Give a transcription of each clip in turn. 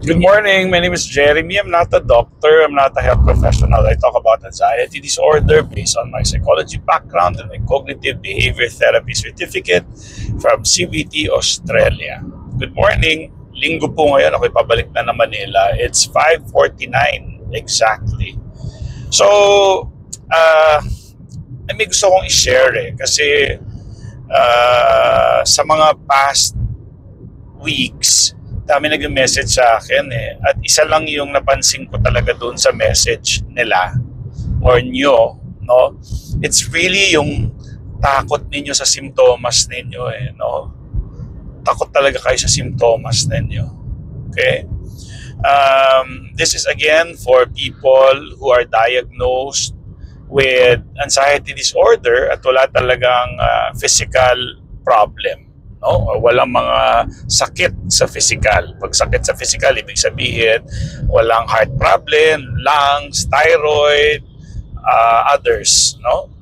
Good morning. My name is Jeremy. I'm not a doctor. I'm not a health professional. I talk about anxiety disorder based on my psychology background and my cognitive behavior therapy certificate from CBT Australia. Good morning. Linggo po ngayon. Ako'y pabalik na Manila. It's 5:49 exactly. So, may gusto kong i-share kasi sa mga past weeks, dami nag-message sa akin At isa lang yung napansin ko talaga doon sa message nila or nyo, no? It's really yung takot ninyo sa simptomas ninyo no? Takot talaga kayo sa simptomas ninyo. Okay? This is again for people who are diagnosed with anxiety disorder at wala talagang physical problem. No? O walang mga sakit sa physical. Pag sakit sa physical, ibig sabihin walang heart problem, lungs, thyroid, others. No?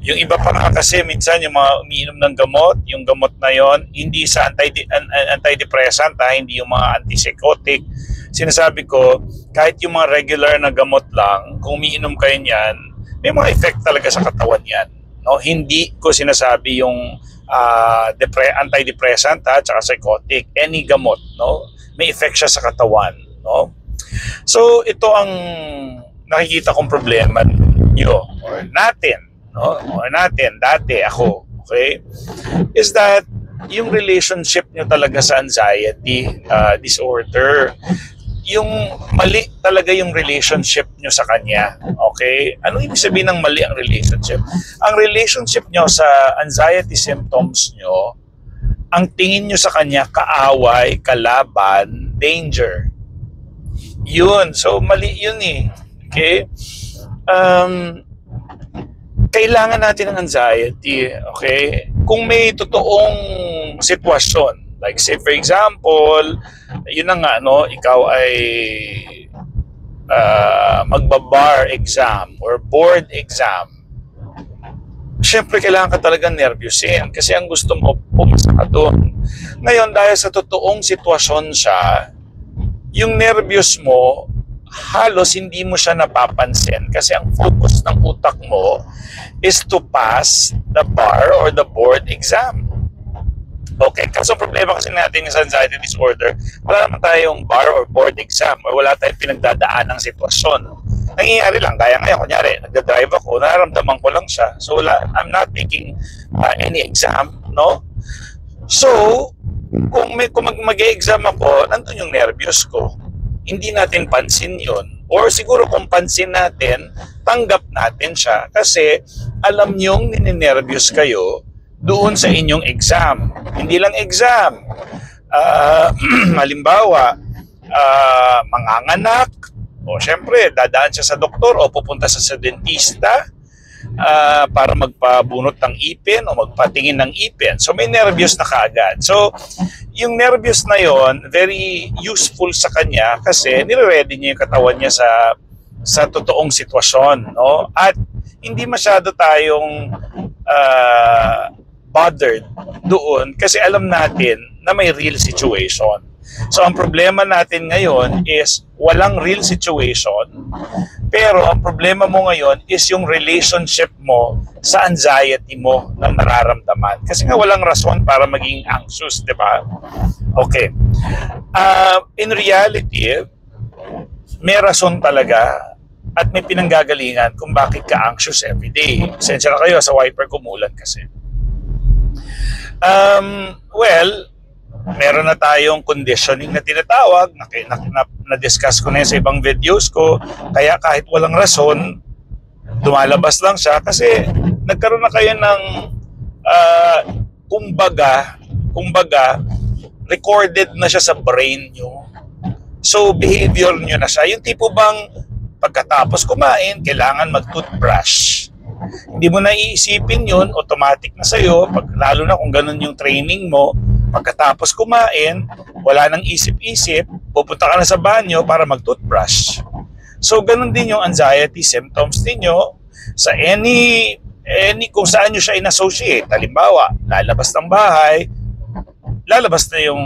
Yung iba pa nga kasi minsan yung mga umiinom ng gamot, yung gamot na yon hindi sa antidepressant, hindi yung mga antipsychotic. Sinasabi ko, kahit yung mga regular na gamot lang, kung umiinom kayo niyan, may mga effect talaga sa katawan yan. No? Hindi ko sinasabi yung antidepressant at psychotic, any gamot, no? May effect siya sa katawan, no? So ito ang nakikita kong problema nyo or natin, no? Or natin, dati ako, okay? Is that yung relationship nyo talaga sa anxiety disorder, yung mali talaga yung relationship nyo sa kanya. Okay? Anong ibig sabihin ng mali ang relationship? Ang relationship nyo sa anxiety symptoms nyo, ang tingin nyo sa kanya, kaaway, kalaban, danger. Yun. So, mali yun Okay? Kailangan natin ng anxiety. Okay? Kung may totoong sitwasyon, like say for example, yun na nga, no, ikaw ay magbabar exam or board exam. Siyempre, kailangan ka talagang nervyusin kasi ang gusto mo, pumasa ka doon. Ngayon, dahil sa totoong sitwasyon siya, yung nervyos mo, halos hindi mo siya napapansin kasi ang focus ng utak mo is to pass the bar or the board exam. Okay, kaso problema kasi natin sa anxiety disorder, wala naman tayong bar or board exam or wala tayong pinagdadaan ng sitwasyon. Nangyayari lang, kaya ngayon, kunyari, nagda-drive ako, nararamdaman ko lang siya. So, I'm not taking any exam, no? So, kung mag-exam ako, nandun yung nervyos ko. Hindi natin pansin yun. Or siguro kung pansin natin, tanggap natin siya. Kasi alam niyong ninenervyos kayo doon sa inyong exam. Hindi lang exam. Halimbawa, manganganak, o syempre, dadaan siya sa doktor o pupunta sa dentista para magpabunot ng ipin o magpatingin ng ipin. So, may nervyos na kaagad. So, yung nervyos na yon very useful sa kanya kasi nire-ready niya yung katawan niya sa totoong sitwasyon. No? At hindi masyado tayong bothered doon kasi alam natin na may real situation. So ang problema natin ngayon is walang real situation, pero ang problema mo ngayon is yung relationship mo sa anxiety mo na nararamdaman. Kasi nga walang rason para maging anxious, di ba? Okay. In reality, may rason talaga at may pinanggagalingan kung bakit ka anxious everyday. Pasensya na kayo sa wiper kumulan kasi. Meron na tayong conditioning na tinatawag, na-discuss ko na sa ibang videos ko, kaya kahit walang rason, dumalabas lang siya kasi nagkaroon na kayo ng kumbaga, recorded na siya sa brain nyo. So, behavior nyo na siya. Yung tipo bang pagkatapos kumain, kailangan mag-toothbrush. Hindi mo na iisipin yun, automatic na sa'yo, lalo na kung ganun yung training mo, pagkatapos kumain, wala nang isip-isip, pupunta ka na sa banyo para mag-toothbrush. So, ganun din yung anxiety symptoms ninyo sa any kung saan nyo siya in-associate. Halimbawa, lalabas ng bahay, lalabas na yung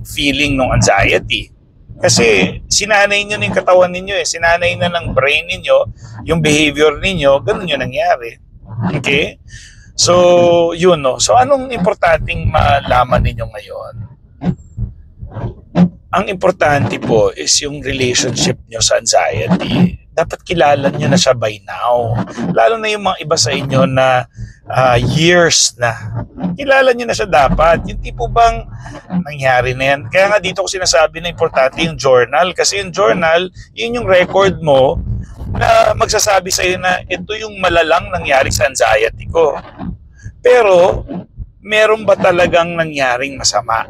feeling ng anxiety. Kasi sinanay nyo na yung katawan ninyo eh. Sinanay na ng brain ninyo, yung behavior ninyo, ganun yung nangyari. Okay? So, yun no. So, anong importanteng malaman ninyo ngayon? Ang importante po is yung relationship nyo sa anxiety. Dapat kilala nyo na siya by now. Lalo na yung mga iba sa inyo na years na. Kilala nyo na siya dapat. Yung tipo bang nangyari na yan. Kaya nga dito ko sinasabi na importante yung journal. Kasi yung journal, yun yung record mo na magsasabi sa'yo na ito yung malalang nangyari sa anxiety ko. Pero, meron ba talagang nangyaring masama?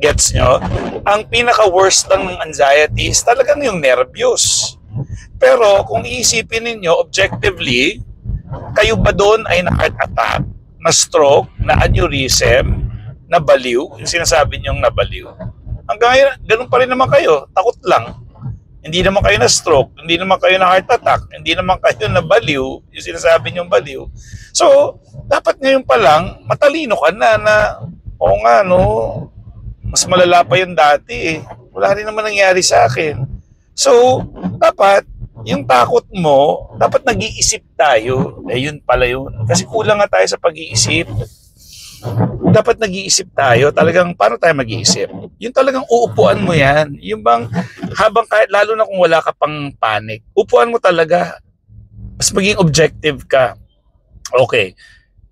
Gets nyo? Ang pinaka-worst lang ng anxiety is talagang yung nervyos. Pero kung iisipin ninyo objectively, kayo ba doon ay na-heart attack, na stroke, na aneurysm, na baliw, yung sinasabi niyong nabaliw? Hanggang ngayon, ganun pa rin naman kayo, takot lang. Hindi naman kayo na stroke, hindi naman kayo na heart attack, hindi naman kayo na baliw, yung sinasabi niyong baliw. So, dapat ngayon pa lang, matalino ka na oo nga no, mas malala pa yun dati eh. Wala rin naman nangyari sa akin. So, dapat, yung takot mo, dapat nag-iisip tayo. Eh, yun pala yun. Kasi kulang nga tayo sa pag-iisip. Dapat nag-iisip tayo. Talagang, paano tayo mag-iisip? Yung talagang uupuan mo yan. Yung bang, habang kahit, lalo na kung wala ka pang panic, upuan mo talaga. Mas maging objective ka. Okay,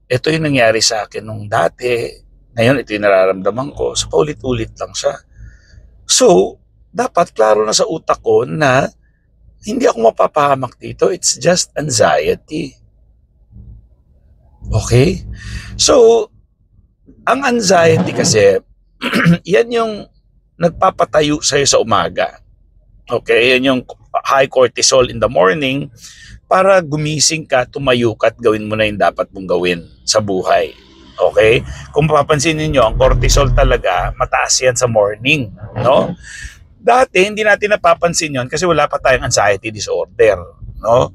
ito yung nangyari sa akin nung dati. Ngayon, ito yung nararamdaman ko. So, paulit-ulit lang siya. So, dapat klaro na sa utak ko na hindi ako mapapahamak dito. It's just anxiety. Okay? So, ang anxiety kasi, yan yung nagpapatayo sa'yo sa umaga. Okay? Yan yung high cortisol in the morning para gumising ka, tumayo ka at gawin mo na yung dapat mong gawin sa buhay. Okay? Kung mapapansin niyo, ang cortisol talaga, mataas yan sa morning. No? Dati, hindi natin napapansin yon kasi wala pa tayong anxiety disorder. No?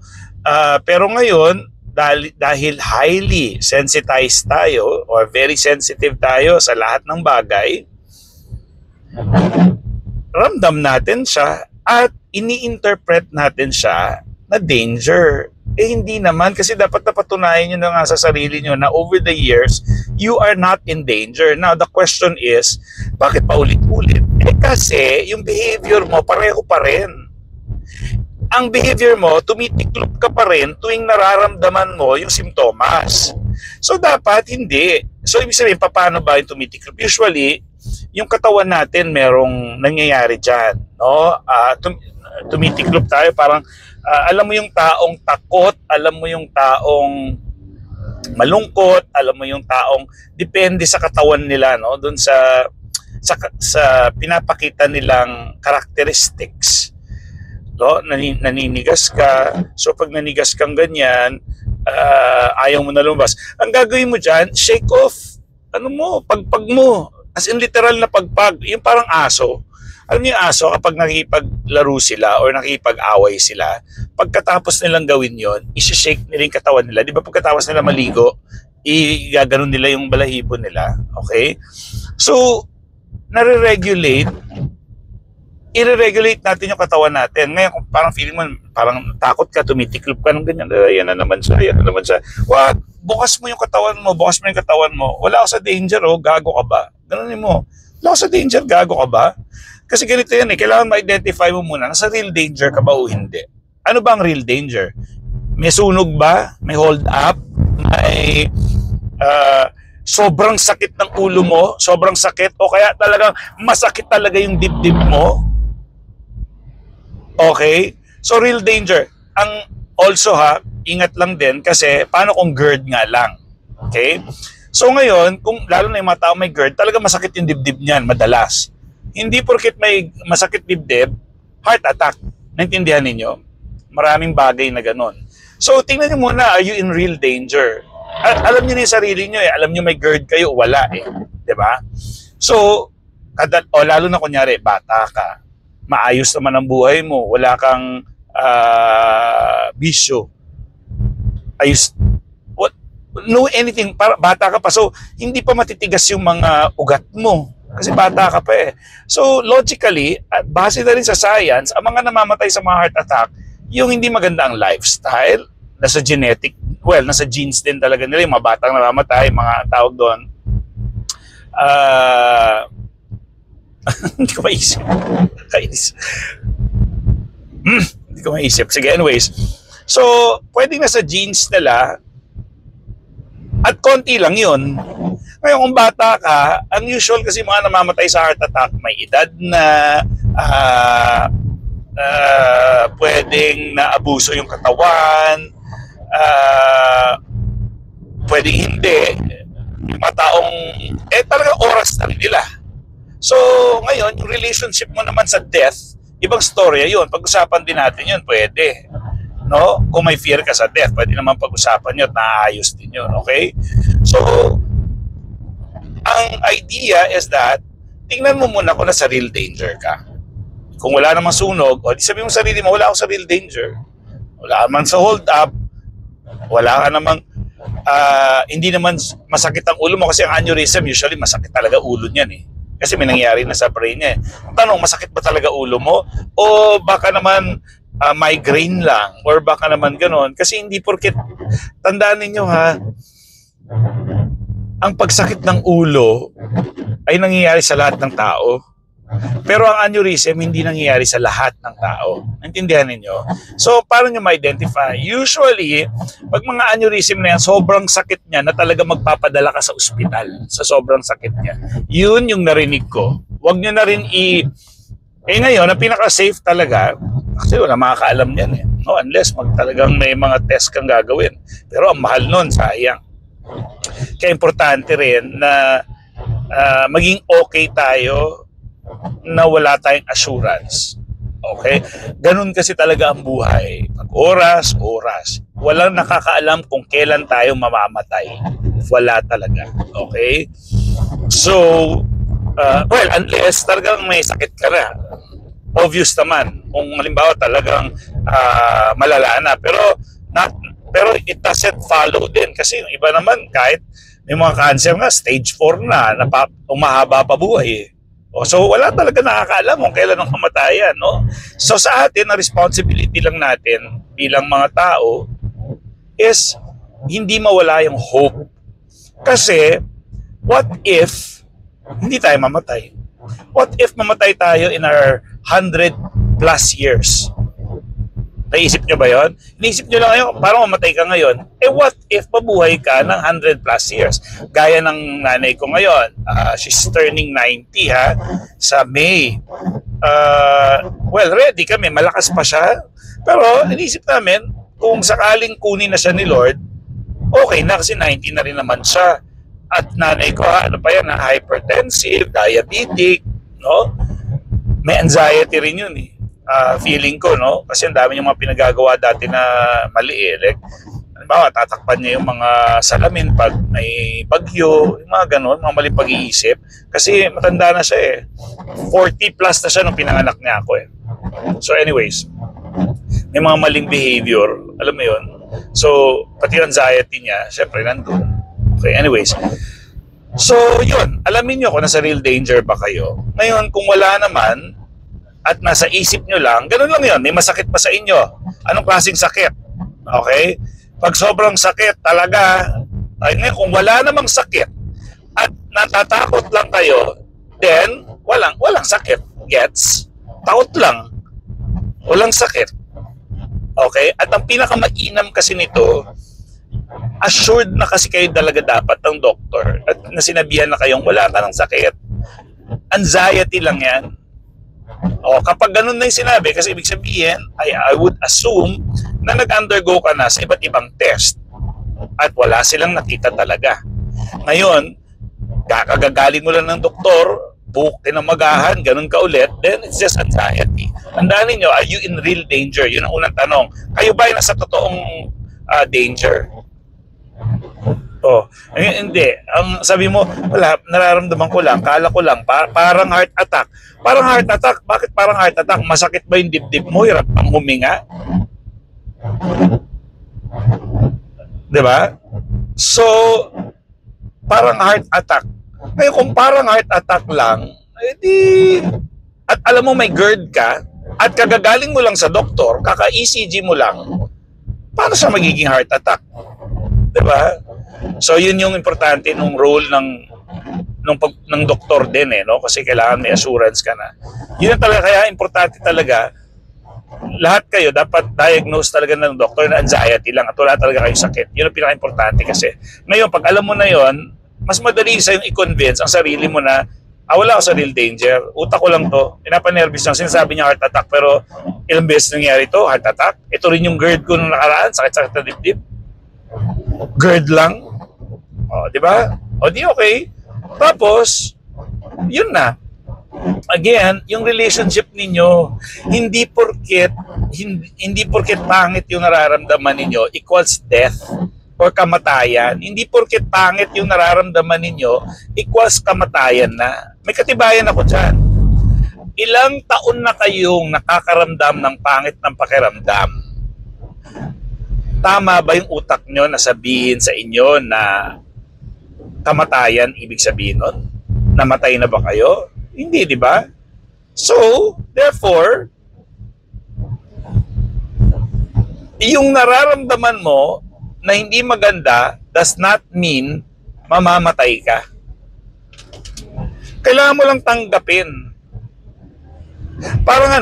Pero ngayon, dahil highly sensitized tayo or very sensitive tayo sa lahat ng bagay, ramdam natin siya at ini-interpret natin siya na danger. Eh hindi naman, kasi dapat napatunayan nyo na nga sa sarili nyo na over the years, you are not in danger. Now, the question is, bakit pa ulit-ulit? Eh kasi, yung behavior mo, pareho pa rin. Ang behavior mo, tumitiklop ka pa rin tuwing nararamdaman mo yung simptomas. So, dapat hindi. So, ibig sabihin, paano ba yung tumitiklop? Usually, yung katawan natin merong nangyayari dyan. No? Tumitiklop tayo, parang alam mo yung taong takot, alam mo yung taong malungkot, alam mo yung taong depende sa katawan nila, no? Doon sa pinapakita nilang characteristics. No? Naninigas ka. So pag nanigas kang ganyan, ayaw mo na lumabas. Ang gagawin mo dyan, shake off. Ano mo, pagpag mo. As in literal na pagpag. Yung parang aso. Alam niyo yung aso, kapag nakikipaglaro sila or nakikipag-away sila, pagkatapos nilang gawin yon, isi-shake nila yung katawan nila. Di ba pagkatapos nila maligo, igaganon nila yung balahibo nila. Okay? So, i-regulate natin yung katawan natin. Ngayon, kung parang feeling mo, parang takot ka, tumitiklop ka ng ganyan, yan na naman siya, yan na naman siya. Wag, bukas mo yung katawan mo, Wala ako sa danger, oh, gago ka ba? Ganunin mo. Wala ako sa danger, gago ka ba? Kasi ganito yan eh, kailangan ma-identify mo muna, nasa real danger ka ba o hindi? Ano ba ang real danger? May sunog ba? May hold up? May sobrang sakit ng ulo mo? Sobrang sakit? O kaya talagang masakit talaga yung dibdib mo? Okay? So real danger. Ang also ingat lang din kasi paano kung GERD nga lang? Okay? So ngayon, kung lalo na yung mga tao may GERD, talaga masakit yung dibdib niyan madalas. Hindi porket may masakit dibdib, heart attack. Naintindihan ninyo? Maraming bagay na ganun. So, tingnan nyo muna, are you in real danger? Alam nyo na yung sarili nyo eh. Alam nyo may GERD kayo, wala eh. Diba? So, lalo na kunyari, bata ka. Maayos naman ang buhay mo. Wala kang bisyo. Ayos. No anything. Bata ka pa. So, hindi pa matitigas yung mga ugat mo. Kasi bata ka pa eh. So logically, at base na rin sa science, ang mga namamatay sa mga heart attack, yung hindi maganda ang lifestyle, nasa genetic, well, nasa genes din talaga nila, yung mga batang namamatay, mga tawag doon. Hindi ko maisip. Kainis. Hindi ko maisip. Sige, anyways. So, pwedeng nasa genes nila, at konti lang yun. Ngayon, kung bata ka, ang usual kasi mga namamatay sa heart attack, may edad na, pwedeng naabuso yung katawan, pwedeng hindi. Mga taong, talagang oras na rin nila. So, ngayon, yung relationship mo naman sa death, ibang storya yun. Pag-usapan din natin yun, pwede. No? Kung may fear ka sa death, pwede naman pag-usapan yun at naayos din yun. Okay? So, ang idea is that, tingnan mo muna kung nasa real danger ka. Kung wala namang sunog, o di sabihin mo sa sarili mo, wala ako sa real danger. Wala naman sa hold up, wala ka namang, hindi naman masakit ang ulo mo kasi ang aneurysm, usually masakit talaga ulo niyan eh. Kasi may nangyari na sa brain niya eh. Ang tanong, masakit ba talaga ulo mo? O baka naman migraine lang? Or baka naman ganon? Kasi hindi porket, tandaan ninyo ha, ang pagsakit ng ulo ay nangyayari sa lahat ng tao. Pero ang aneurysm hindi nangyayari sa lahat ng tao. Naintindihan ninyo? So, paano nyo ma-identify? Usually, pag mga aneurysm na yan, sobrang sakit niya na talaga magpapadala ka sa ospital sa sobrang sakit niya. Yun yung narinig ko. Huwag nyo na rin ngayon, ang pinaka-safe talaga, kasi wala makakaalam yan eh. No, unless talagang may mga test kang gagawin. Pero ang mahal nun, sayang. Kaya importante rin na maging okay tayo na wala tayong assurance. Okay? Ganun kasi talaga ang buhay. Pag oras. Walang nakakaalam kung kailan tayo mamamatay. Wala talaga. Okay? So, well, unless talagang may sakit ka na. Obvious naman. Kung halimbawa talagang malala na. Pero it doesn't follow din. Kasi yung iba naman, kahit may mga cancer nga, stage 4 na, umahaba pa buhay eh. So wala talaga nakakaalam kung kailan ang kamatayan, no? So sa atin, ang responsibility lang natin bilang mga tao is hindi mawala yung hope. Kasi what if hindi tayo mamatay? What if mamatay tayo in our 100 plus years? Naisip nyo ba yun? Naisip nyo lang ngayon, parang mamatay ka ngayon. What if mabuhay ka ng 100 plus years? Gaya ng nanay ko ngayon. She's turning 90 ha, sa May. Well, ready kami. Malakas pa siya. Pero inisip namin, kung sakaling kunin na siya ni Lord, okay na kasi 90 na rin naman siya. At nanay ko, ano pa yan, hypertensive, diabetic, no? May anxiety rin yun eh. Feeling ko, no? Kasi ang dami yung mga pinagagawa dati na mali eh. Like, halimbawa, tatakpan niya yung mga salamin pag may bagyo, yung mga ganon, mga mali pag-iisip. Kasi matanda na siya eh. 40 plus na siya nung pinanganak niya ako eh. So anyways, may mga maling behavior, alam mo yun? So, pati anxiety niya, syempre nandun. Okay, anyways. So, yun. Alamin nyo kung nasa real danger ba kayo. Ngayon, kung wala naman, at nasa isip nyo lang, ganun lang yun, may masakit pa sa inyo. Anong klaseng sakit? Okay? Pag sobrang sakit talaga, kung wala namang sakit at natatakot lang kayo, then walang sakit. Gets? Takot lang. Walang sakit. Okay? At ang pinakamainam kasi nito, assured na kasi kayo talaga dapat ng doktor at nasinabihan na kayong wala ka ng sakit. Anxiety lang yan. O kapag ganun na yung sinabi, kasi ibig sabihin, I would assume na nag-undergo ka na sa iba't ibang test at wala silang nakita talaga. Ngayon, kakagagaling mo lang ng doktor, tinamagahan, ganun ka ulit, then it's just anxiety. Tandaan niyo, are you in real danger? Yun ang unang tanong. Kayo ba ay nasa totoong danger? Hindi. Ang sabi mo, wala, nararamdaman ko lang, kala ko lang, parang heart attack. Parang heart attack? Bakit parang heart attack? Masakit ba yung dibdib mo? Hirap kang huminga? Diba? So, parang heart attack. Ngayon, kung parang heart attack lang, edi, at alam mo may GERD ka, at kagagaling mo lang sa doktor, kaka-ECG mo lang, paano siya magiging heart attack? Diba? So, yun yung importante nung role ng doktor din no? Kasi kailangan may assurance ka na. Yun talaga, kaya importante talaga, lahat kayo dapat diagnose talaga ng doktor na anxiety lang at wala talaga kayong sakit. Yun ang pinaka-importante kasi. Ngayon, pag alam mo na yon, mas madali sa'yo i-convince ang sarili mo na wala ako sa real danger. Utak ko lang to. Pinapanervous lang. Sinasabi niya heart attack pero ilang beses nangyari to, heart attack. Ito rin yung GERD ko nung nakaraan, sakit-sakit na dibdib. GERD lang. O, di ba? O, di okay. Tapos, yun na. Again, yung relationship ninyo, hindi porket pangit yung nararamdaman ninyo equals death or kamatayan. Hindi porket pangit yung nararamdaman ninyo equals kamatayan na. May katibayan ako dyan. Ilang taon na kayong nakakaramdam ng pangit ng pakiramdam? Tama ba yung utak nyo na sabihin sa inyo na kamatayan ibig sabihin nun? Namatay na ba kayo? Hindi, di ba? So, therefore, yung nararamdaman mo na hindi maganda does not mean mamamatay ka. Kailangan mo lang tanggapin. Parang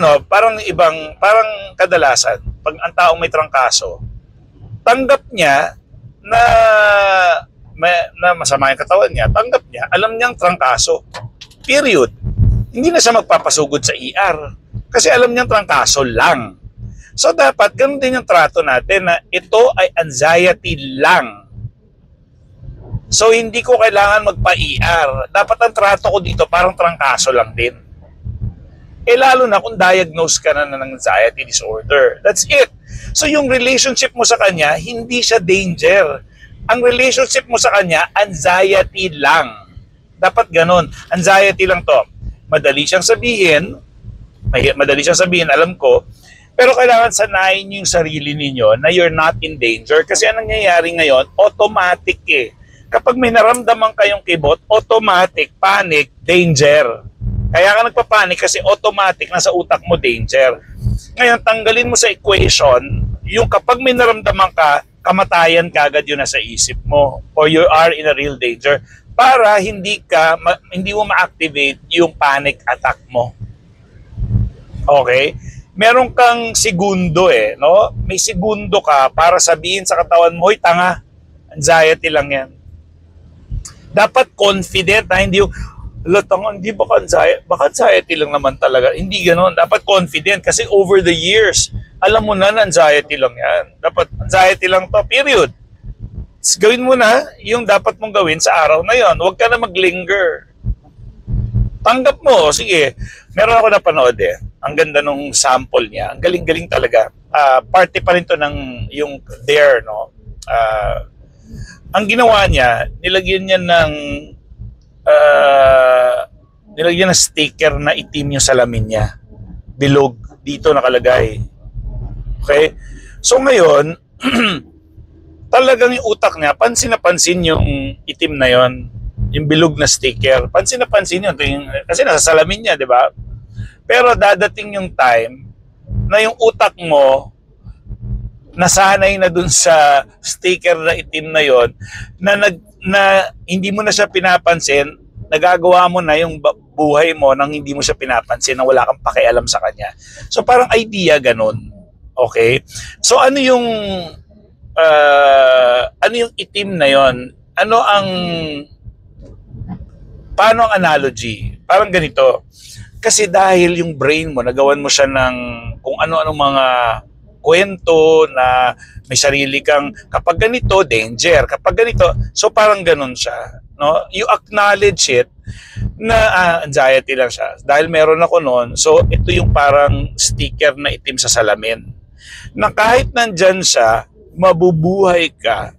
kadalasan, pag ang taong may trangkaso, tanggap niya na masama yung katawan niya, tanggap niya, alam niyang trangkaso. Period. Hindi na siya magpapasugod sa ER kasi alam niyang trangkaso lang. So dapat ganun din yung trato natin na ito ay anxiety lang. So hindi ko kailangan magpa-ER. Dapat ang trato ko dito parang trangkaso lang din. Lalo na kung diagnose ka na ng anxiety disorder. That's it. So yung relationship mo sa kanya, hindi siya danger. Ang relationship mo sa kanya, anxiety lang. Dapat ganun. Anxiety lang to. Madali siyang sabihin, alam ko, pero kailangan sanayin niyo yung sarili ninyo na you're not in danger. Kasi anong nangyayari ngayon, automatic Kapag may naramdaman kayong kibot, automatic, panic, danger. Kaya ka nagpapanik kasi automatic nasa utak mo danger. Ngayon, tanggalin mo sa equation, yung kapag may naramdaman ka, kamatayan ka agad yun nasa isip mo or you are in a real danger para hindi mo ma-activate yung panic attack mo. Okay? Meron kang segundo no? May segundo ka para sabihin sa katawan mo, "Hoy, tanga, anxiety lang yan." Dapat confident na hindi yung, hindi baka anxiety lang naman talaga. Hindi ganoon. Dapat confident kasi over the years, alam mo na anxiety lang yan. Dapat anxiety lang to, period. Gawin mo na yung dapat mong gawin sa araw na yon. Huwag ka na maglinger. Tanggap mo, sige. Meron ako napanood Ang ganda nung sample niya. Ang galing-galing talaga. Parte pa rin to ng yung Dare, no? Ang ginawa niya, nilagyan ng sticker na itim yung salamin niya. Bilog. Dito nakalagay. Okay? So ngayon, talagang yung utak niya, pansin na pansin yung itim na yon, yung bilog na sticker. Pansin na pansin yun. Kasi nasa salamin niya, di ba? Pero dadating yung time na yung utak mo nasanay na dun sa sticker na itim na yon na hindi mo na siya pinapansin, nagagawa mo na yung buhay mo nang hindi mo siya pinapansin, na wala kang pakialam sa kanya. So parang idea ganun. Okay? So ano yung itim na yon? Paano ang analogy? Parang ganito. Kasi dahil yung brain mo, nagawan mo siya ng kung ano-ano mga kwento na may sarili kang, kapag ganito, danger. Kapag ganito, so parang ganun siya. No? You acknowledge it na anxiety lang siya. Dahil meron ako noon, so ito yung parang sticker na itim sa salamin. Na kahit nandyan siya, mabubuhay ka,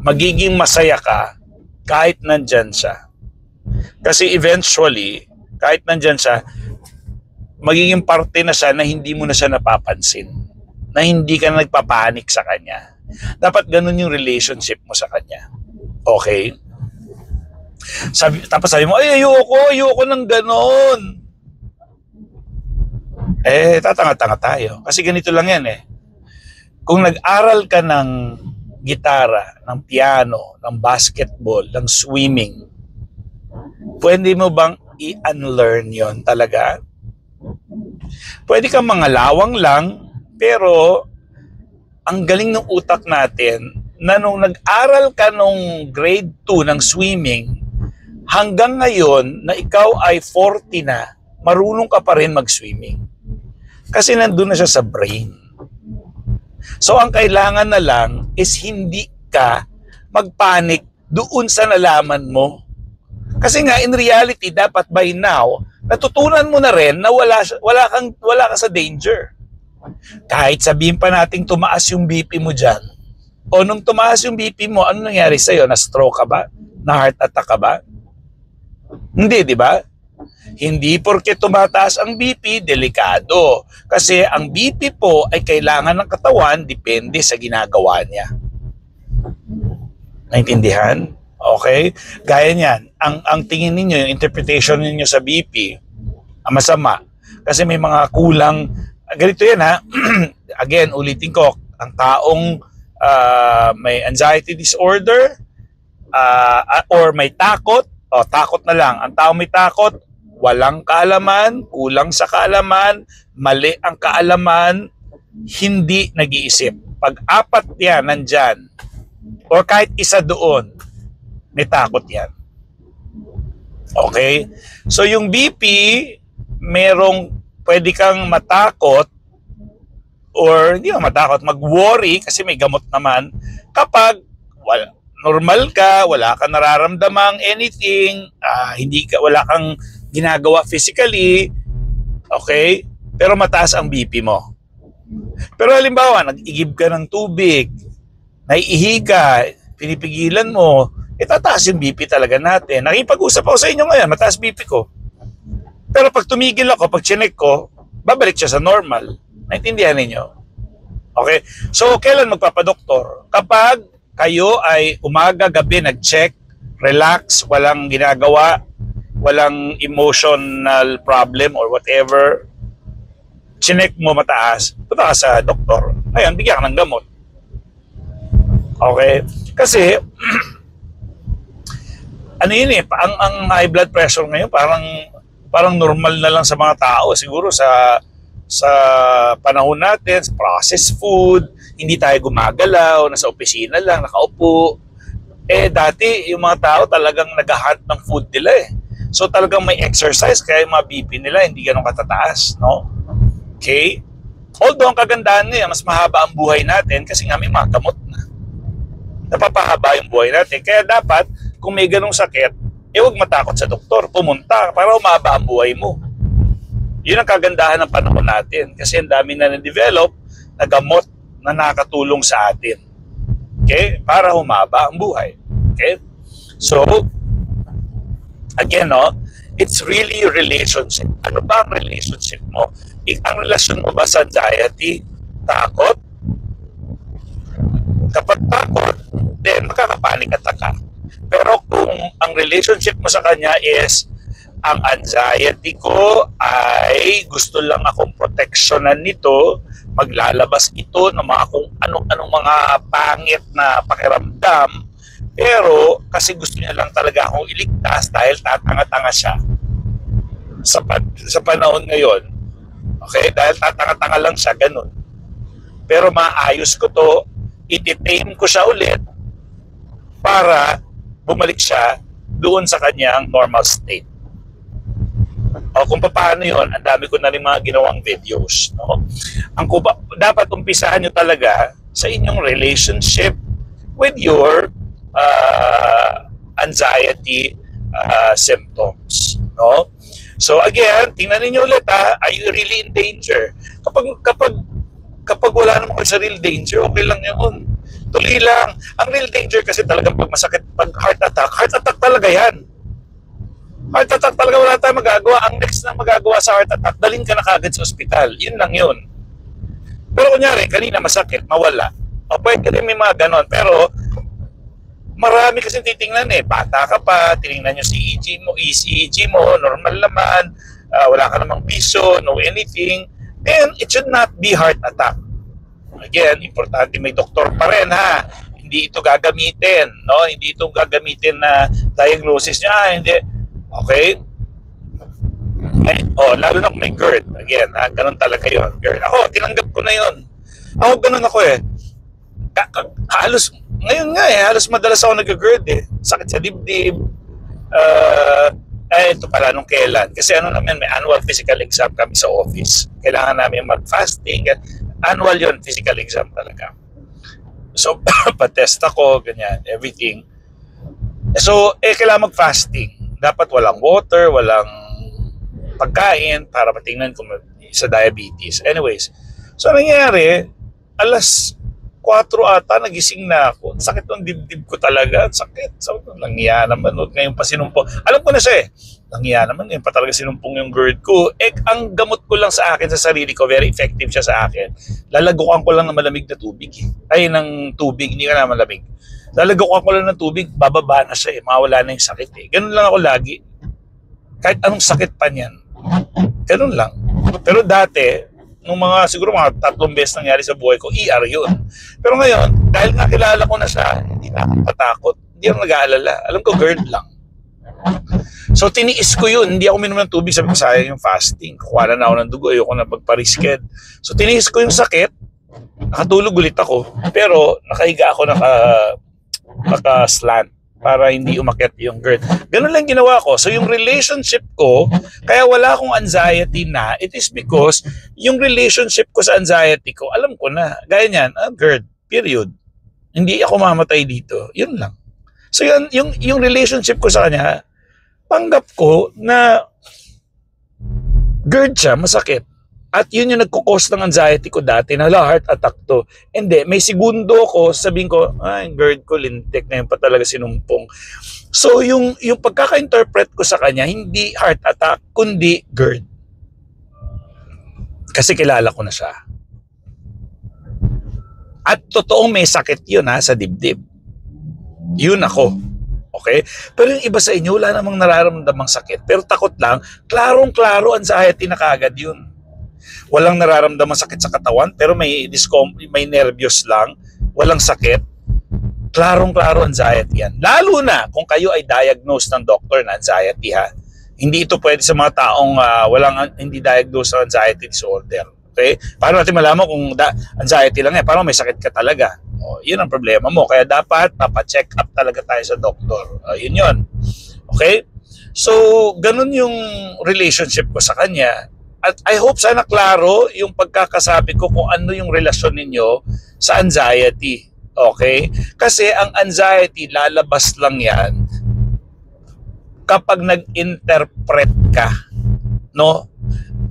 magiging masaya ka, kahit nandyan siya. Kasi eventually, kahit nandyan siya, magiging parte na siya na hindi mo na siya napapansin. Na hindi ka na nagpapanik sa kanya. Dapat ganun yung relationship mo sa kanya. Okay? Tapos sabi mo, ay, ayoko ng ganon. Tatanga-tanga tayo. Kasi ganito lang yan eh. Kung nag-aral ka ng gitara, ng piano, ng basketball, ng swimming, pwede mo bang i-unlearn yon talaga? Pwede kang mangalawang lang, pero ang galing ng utak natin na nung nag-aral ka nung grade 2 ng swimming, hanggang ngayon na ikaw ay 40 na, marunong ka pa rin mag-swimming. Kasi nandun na siya sa brain. So ang kailangan na lang is hindi ka magpanik doon sa nalaman mo. Kasi nga in reality, dapat by now, natutunan mo na rin na wala ka sa danger. Kahit sabihin pa nating tumaas yung BP mo dyan, o nung tumaas yung BP mo, ano nangyari sa'yo? Na-stroke ka ba? Na-heart attack ka ba? Hindi, di ba? Hindi porke tumataas ang BP, delikado. Kasi ang BP po ay kailangan ng katawan, depende sa ginagawa niya. Naintindihan? Okay? Gaya niyan, ang tingin ninyo, yung interpretation ninyo sa BP, masama. Kasi may mga kulang, ganito yan ha, again, ulitin ko, ang taong may anxiety disorder, or may takot, takot na lang, ang taong may takot, walang kaalaman, kulang sa kaalaman, mali ang kaalaman, hindi nag-iisip. Pag apat yan nandyan, or kahit isa doon, may takot yan. Okay? So yung BP, pwede kang matakot, or hindi ka matakot, mag-worry, kasi may gamot naman, kapag normal ka, wala kang nararamdamang anything, wala kang ginagawa physically, okay? Pero mataas ang BP mo. Pero halimbawa, nag-igib ka ng tubig, naiihi ka, pinipigilan mo, tataas yung BP talaga natin. Nakipag-usap ako sa inyo ngayon, mataas BP ko. Pero pag tumigil ako, pag chinek ko, babalik siya sa normal. Naintindihan ninyo? Okay? So, kailan magpapadoktor? Kapag kayo ay umaga, gabi, nag-check, relax, walang ginagawa, walang emotional problem or whatever, chinek mo mataas, punta ka sa doktor. Ngayon, bigyan ka ng gamot. Okay? Kasi, ano yun eh, ang high blood pressure ngayon, parang normal na lang sa mga tao. Siguro sa panahon natin, sa processed food, hindi tayo gumagalaw, nasa opisina lang, nakaupo. Dati, yung mga tao talagang nag-hunt ng food nila eh. So talagang may exercise, kaya yung mga BP nila hindi ganun katataas, no? Okay? Although ang kagandahan ngayon, mas mahaba ang buhay natin kasi nga may mga gamot na. Napapahaba yung buhay natin. Kaya dapat, kung may ganung sakit, huwag matakot sa doktor. Pumunta para umaba ang buhay mo. Yun ang kagandahan ng panahon natin. Kasi ang dami na na-develop na gamot na nakatulong sa atin. Okay? Para humaba ang buhay. Okay? So, again, it's really your relationship. Ano ba ang relationship mo? Ang relasyon mo ba sa anxiety? Takot? Kapag takot, then makakapanik attack ka. Pero kung ang relationship mo sa kanya is, ang anxiety ko ay gusto lang akong proteksyonan nito, maglalabas ito ng mga kung anong mga pangit na pakiramdam, pero kasi gusto niya lang talaga akong iligtas dahil tatanga-tanga siya sa panahon ngayon. Okay? Dahil tatanga-tanga lang siya, ganun. Pero maayos ko to, ititame ko siya ulit para bumalik siya doon sa kanyang normal state. O kung paano yun, ang dami ko na rin mga ginawang videos. No? Dapat umpisahan nyo talaga sa inyong relationship with your anxiety symptoms. No? So again, tingnan niyo ulit are you really in danger? Kapag wala naman kayo sa real danger, okay lang yun. Tuloy lang. Ang real danger kasi talagang pag masakit, pag heart attack talaga yan. Heart attack talaga, wala tayong magagawa. Ang next na magagawa sa heart attack, dalhin ka na kagad sa ospital. Yun lang yun. Pero kunyari, kanina masakit, mawala. O pwede rin may mga ganon. Pero Marami kasi titingnan eh. Bata ka pa, tinignan yung CEG mo, ECG mo, normal naman, wala ka namang piso, no anything, then it should not be heart attack. Again, importante may doktor pa rin ha. Hindi ito gagamitin, no? Hindi ito gagamitin na diagnosis niya, hindi. Okay? Lalo na kung may GERD. Again, ganun talaga yun. GERD. Ako, tinanggap ko na yun. Ako, ganun ako eh. Halos, ngayon nga eh, halos madalas ako nag-GERD eh. Sakit sa dibdib. Ito pala nung kailan. Kasi ano naman, may annual physical exam kami sa office. Kailangan namin mag-fasting. Annual yun, physical exam talaga. So, patest ako, ganyan, everything. So, kailangan mag-fasting. Dapat walang water, walang pagkain para matingnan kung sa diabetes. Anyways, so nangyari, alas 4 ata, nagising na ako. Sakit ng dibdib ko talaga. Sakit. So, langya naman. Ngayon pa sinumpong. Alam ko na siya eh. Langya naman. Ngayon pa talaga sinumpong yung GERD ko. Ang gamot ko lang sa akin, sa sarili ko, very effective siya sa akin. Lalagukan ko lang ng malamig na tubig. Ay, ng tubig. Hindi ka na malamig. Lalagukan ko lang ng tubig, bababa na siya eh. Mawala na yung sakit eh. Ganun lang ako lagi. Kahit anong sakit pa niyan. Ganun lang. Pero dati, nung siguro mga 3 beses nangyari sa buhay ko, ER yun. Pero ngayon, dahil nga kilala ko na siya, hindi na ako patakot, hindi ako nag-aalala. Alam ko, GERD lang. So, tiniis ko yun. Hindi ako minom ng tubig. Sabi ko, sayang yung fasting. Kukuha na ako ng dugo. Ayoko na magparisked. So, tiniis ko yung sakit. Nakatulog ulit ako. Pero, nakahiga ako naka-slant para hindi umakyat yung GERD. Ganun lang ginawa ko. So yung relationship ko, kaya wala akong anxiety na, it is because yung relationship ko sa anxiety ko, alam ko na, gaya niyan, GERD, period. Hindi ako mamatay dito. Yun lang. So yung relationship ko sa kanya, tanggap ko na GERD siya, masakit. At yun yung nagkukos ng anxiety ko dati na heart attack to. Hindi, may segundo ko, sabihin ko, GERD ko, lintik na yun pa talaga sinumpong. So yung pagkaka-interpret ko sa kanya, hindi heart attack, kundi GERD. Kasi kilala ko na siya. At totoong may sakit yun sa dibdib. Yun ako. Okay? Pero yung iba sa inyo, wala namang nararamdamang sakit. Pero takot lang, klarong-klaro anxiety na kaagad yun. Walang nararamdaman sakit sa katawan, pero may nervyos lang, walang sakit. Klarong-klaro anxiety yan. Lalo na kung kayo ay diagnosed ng doctor na anxiety ha. Hindi ito pwede sa mga taong hindi diagnosed ng anxiety disorder. Okay? Paano natin malaman kung anxiety lang yan? Paano may sakit ka talaga? Yun ang problema mo. Kaya dapat papacheck up talaga tayo sa doktor. Yun. Okay? So, ganun yung relationship ko sa kanya. At I hope sana klaro yung pagkakasabi ko kung ano yung relasyon ninyo sa anxiety. Okay? Kasi ang anxiety, lalabas lang yan kapag nag-interpret ka. No?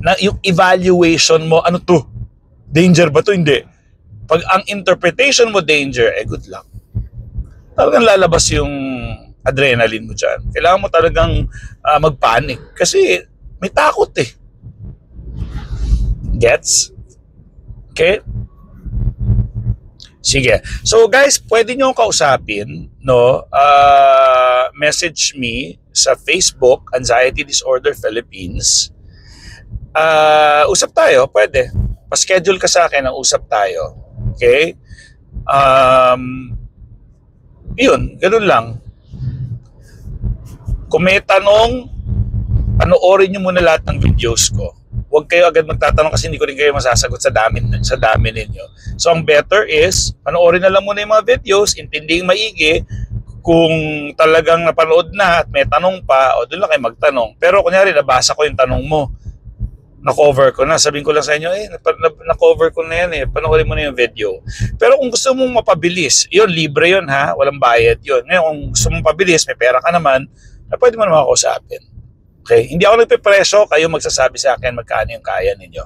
Na yung evaluation mo, ano to? Danger ba to? Hindi. Pag ang interpretation mo danger, good luck. Talagang lalabas yung adrenaline mo dyan. Kailangan mo talagang magpanic. Kasi may takot eh. Gets? Okay? Sige. So guys, pwede nyo kausapin, no? Message me sa Facebook, Anxiety Disorder Philippines. Usap tayo, pwede. Pa-schedule ka sa akin ng usap tayo. Okay? Yun, ganun lang. Kung may tanong, panoorin nyo muna lahat ng videos ko. Huwag kayo agad magtatanong kasi hindi ko rin kayo masasagot sa dami ninyo. So ang better is, panoorin na lang muna yung mga videos, intindihin maigi. Kung talagang napanood na at may tanong pa, doon lang kayo magtanong. Pero kunyari, nabasa ko yung tanong mo, na-cover ko na. Sabihin ko lang sa inyo, na-cover ko na yan panoorin mo na yung video. Pero kung gusto mong mapabilis, yun, libre yun ha, walang bayad yun. Ngayon, kung gusto mong mapabilis, may pera ka naman, pwede mo naman ako kausapin. Okay, hindi ako nagpe-presyo, kayo magsasabi sa akin magkano yung kaya ninyo.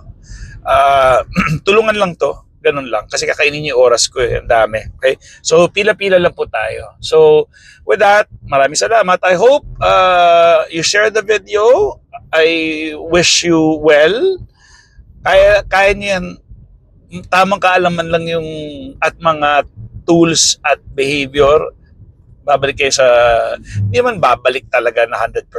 Tulungan lang to, ganun lang. Kasi kakainin niyo yung oras ko ang dami. Okay, so pila-pila lang po tayo. So with that, maraming salamat. I hope you share the video. I wish you well. Kaya niyo yan. Tamang kaalaman lang yung at mga tools at behavior. babalik kayo sa, hindi naman babalik talaga na 100%,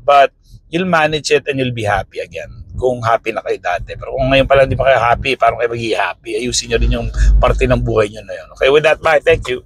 but you'll manage it and you'll be happy again kung happy na kayo dati. Pero kung ngayon pala hindi pa kayo happy, parang kayo magiging happy, ayusin nyo rin yung parte ng buhay nyo na yun. Okay, with that, bye. Thank you.